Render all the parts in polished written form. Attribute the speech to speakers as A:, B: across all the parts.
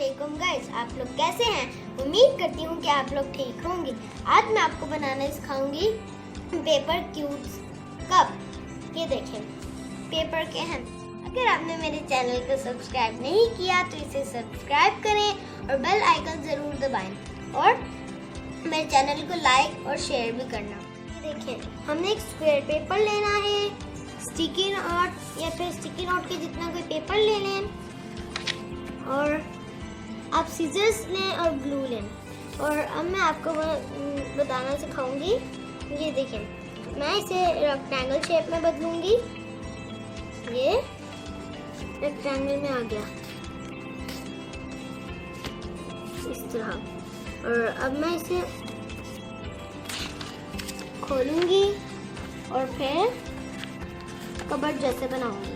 A: वालेकुम गाइस, आप लोग कैसे हैं? उम्मीद करती हूँ कि आप लोग ठीक होंगे। आज मैं आपको बनाना सिखाऊंगी पेपर क्यूब्स कप। ये देखें, पेपर के हैं। अगर आपने मेरे चैनल को सब्सक्राइब नहीं किया तो इसे सब्सक्राइब करें और बेल आइकन ज़रूर दबाएं और मेरे चैनल को लाइक और शेयर भी करना। ये देखें, हमने एक स्क्वायर पेपर लेना है, स्टिकी नोट या फिर स्टिकी नोट के जितना कोई पेपर ले लें और आप सीजर्स लें और ग्लू लें। और अब मैं आपको बताना सिखाऊंगी। ये देखें, मैं इसे रेक्टेंगल शेप में बदलूंगी। ये रेक्टेंगल में आ गया इस तरह। और अब मैं इसे खोलूंगी और फिर कबर्ड जैसे बनाऊंगी।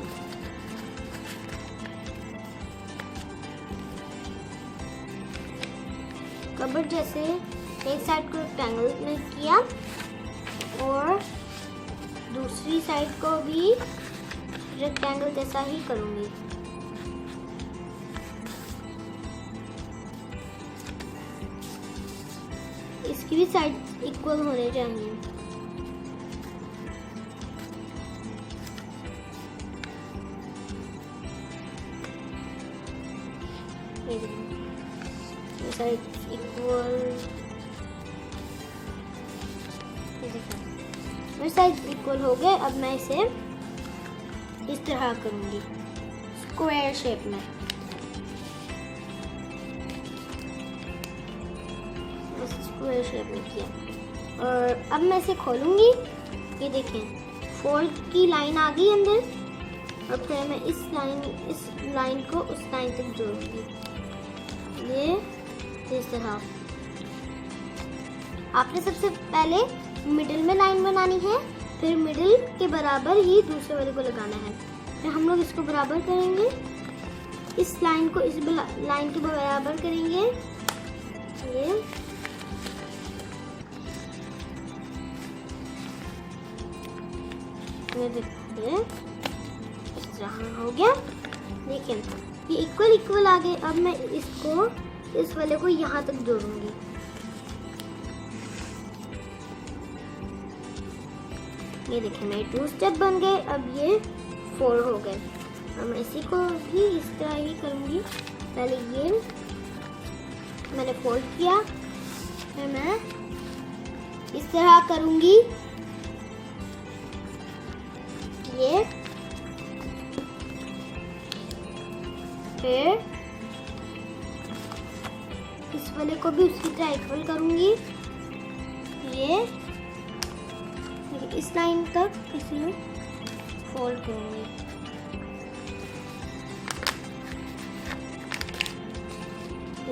A: कबर्ड जैसे एक साइड को रेक्टेंगल में किया और दूसरी साइड को भी रेक्टेंगल जैसा ही करूंगी। इसकी भी साइड इक्वल होने चाहिए। साइड इक्वल, मेरे साइड इक्वल हो गए। अब मैं इसे इस तरह करूंगी स्क्वायर शेप में। स्क्वायर शेप में किया और अब मैं इसे खोलूंगी। ये देखें, फोल्ड की लाइन आ गई अंदर और फिर मैं इस लाइन को उस लाइन तक जोड़ूंगी। ये इस तरह। आपने सबसे पहले मिडिल में लाइन बनानी है, फिर मिडिल के बराबर ही दूसरे वाले को लगाना है। फिर हम लोग इसको बराबर करेंगे, इस लाइन को इस लाइन के बराबर करेंगे। ये देखिए इस तरह हो गया। देखिए ये इक्वल आ गए। अब मैं इसको इस वाले को यहाँ तक जोड़ूंगी। ये देखिए मेरे 2 स्टेप बन गए। अब ये 4 हो गए। अब मैं इसी को भी इस तरह ही करूंगी। पहले ये मैंने फोल्ड किया, फिर मैं इस तरह करूंगी। ये फिर इस वाले को भी उसी तरह इक्वल करूंगी। ये इस लाइन तक इसमें फोल्ड करूंगी।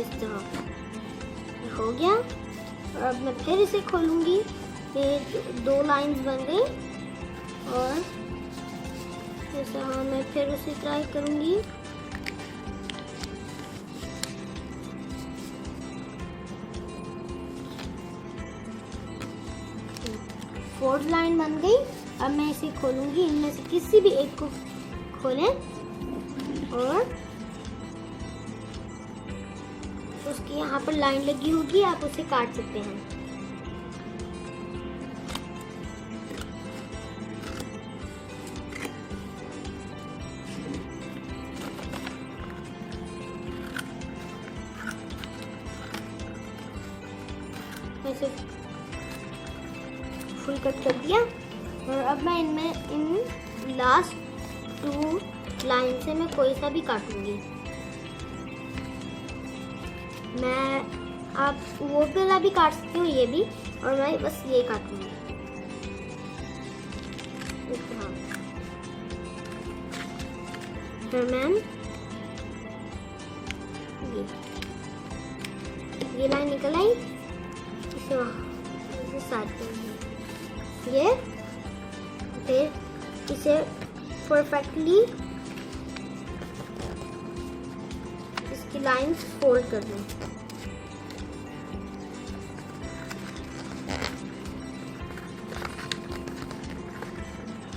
A: इस तरह हो गया। और अब मैं फिर इसे खोलूंगी। ये 2 लाइंस बन गई और जैसा मैं फिर उसी तरह करूंगी। फोर्थ लाइन बन गई। अब मैं इसे खोलूंगी। इनमें से किसी भी एक को खोलें और उसकी यहाँ पर लाइन लगी होगी, आप उसे काट सकते हैं। ऐसे फुल कट कर दिया। और अब मैं इनमें इन लास्ट 2 लाइन से मैं कोई सा भी काटूंगी। मैं आप वो वाला भी काट सकती हूँ, ये भी, और मैं बस ये काटूंगी। फिर मैं ये लाइन निकल आई, इसे वहाँ साथ करूंगी। ये फिर इसे परफेक्टली इसकी लाइंस फोल्ड कर दूं।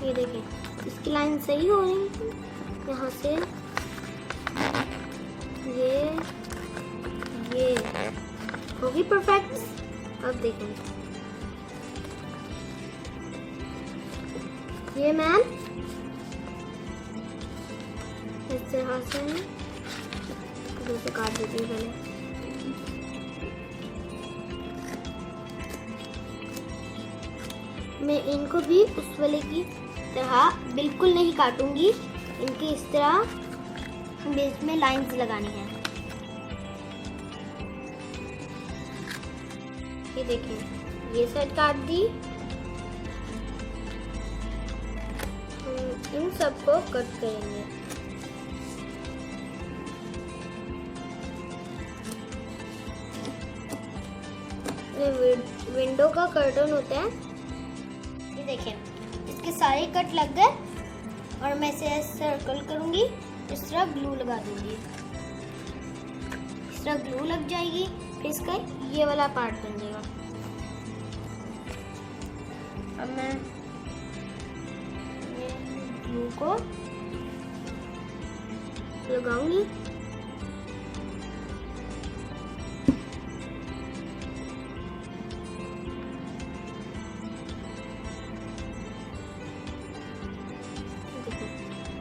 A: ये देखें, इसकी लाइन सही हो रही है। यहाँ से ये होगी परफेक्ट। अब देखें, ये मैम इस तरह से दूसरे काट देती हूँ पहले। मैं इनको भी उस वाले की तरह बिल्कुल नहीं काटूंगी, इनकी इस तरह बीच में लाइंस लगानी है। ये देखिए, ये साइड काट दी। इन सबको कट करेंगे। ये विंडो का कर्टन होता है। ये देखें, इसके सारे कट लग गए और मैं इसे सर्कल करूंगी, इस तरह ग्लू लगा दूंगी। इस तरह ग्लू लग जाएगी, फिर इसका ये वाला पार्ट बन जाएगा। अब मैं ये ग्लू को लगाऊंगी।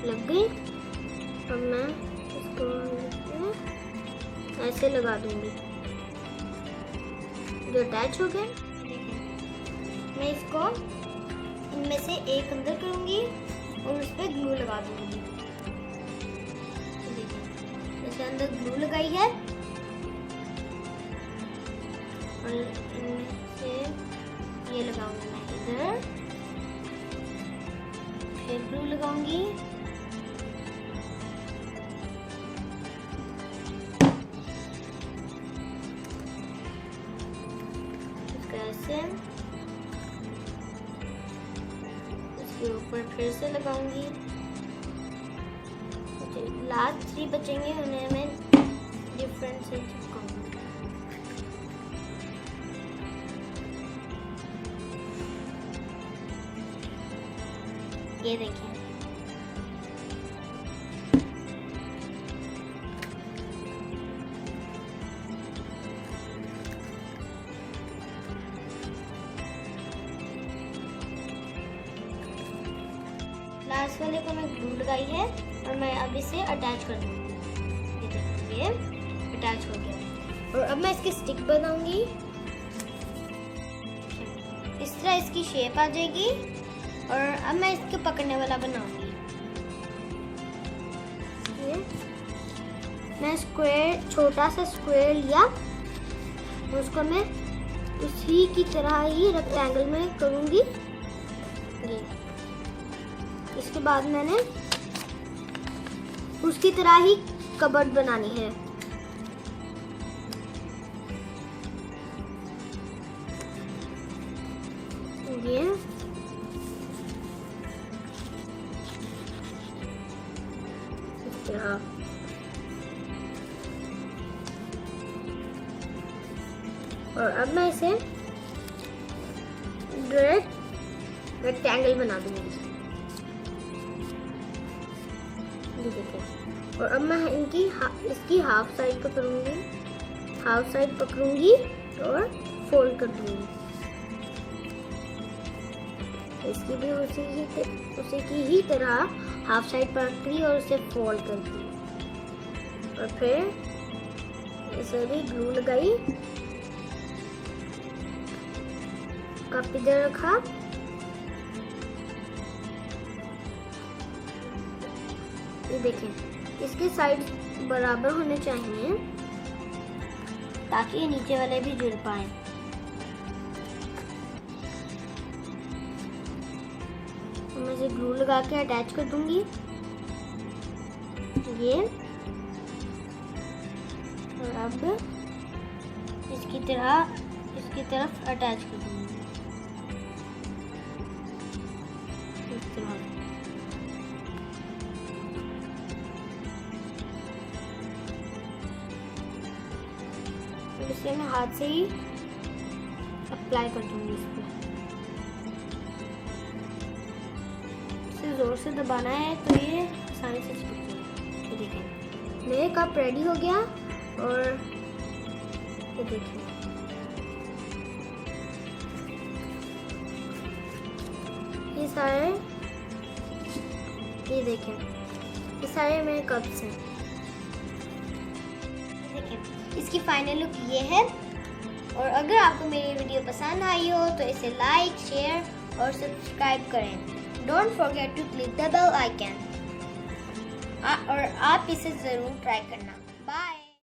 A: लग गई। अब मैं इसको ऐसे लगा दूंगी, जो अटैच हो गए। मैं इसको इनमें से एक अंदर करूंगी और उस पर ग्लू लगा दूंगी। जैसे अंदर ग्लू लगाई है और इनमें से ये लगाऊंगी मैं इधर, फिर ग्लू लगाऊंगी। इसके ऊपर फिर से लगाऊंगी। लास्ट 3 बचेंगे, उन्हें मैं डिफरेंट से चिपकाऊंगी। ये देखिए, लास्ट वाले को मैं ग्लू लगाई है और मैं अब इसे अटैच कर दूंगी। ये देखिए, ये अटैच हो गया। और अब मैं इसकी स्टिक बनाऊंगी। इस तरह इसकी शेप आ जाएगी और अब मैं इसके पकड़ने वाला बनाऊंगी। मैं स्क्वायर, छोटा सा स्क्वायर लिया और उसको मैं उसी की तरह ही रेक्टेंगल में करूंगी। ये इसके बाद मैंने उसकी तरह ही कबर्ड बनानी है। ये इस तरह। और अब मैं इसे डायरेक्ट रेक्टेंगल बना दूंगी। देखिए, और अब मैं इसकी हाफ साइड पकड़ूंगी, हाफ साइड पकड़ूंगी और फोल्ड कर दूंगी। इसकी भी उसी की ही तरह हाफ साइड पकड़ी और उसे फोल्ड कर दी। और फिर इसे भी ग्लू लगाई, कप इधर रखा। ये देखें, इसके साइड बराबर होने चाहिए ताकि ये नीचे वाले भी जुड़ पाए। मैं इसे ग्लू लगा के अटैच कर दूंगी। ये और अब इसकी तरफ अटैच कर दूंगी। इस तरह इसे मैं हाथ से ही अप्लाई कर दूंगी। इस पे इसे जोर से दबाना है तो ये आसानी से चिपक जाएगा। ये देखिए, मेरे कप रेडी हो गया। और ये देखिए, ये सारे, ये देखें, ये सारे मेरे कप्स हैं। देखें, इसकी फाइनल लुक ये है। और अगर आपको मेरी वीडियो पसंद आई हो तो इसे लाइक, शेयर और सब्सक्राइब करें। Don't forget to click the bell icon. और आप इसे ज़रूर ट्राई करना।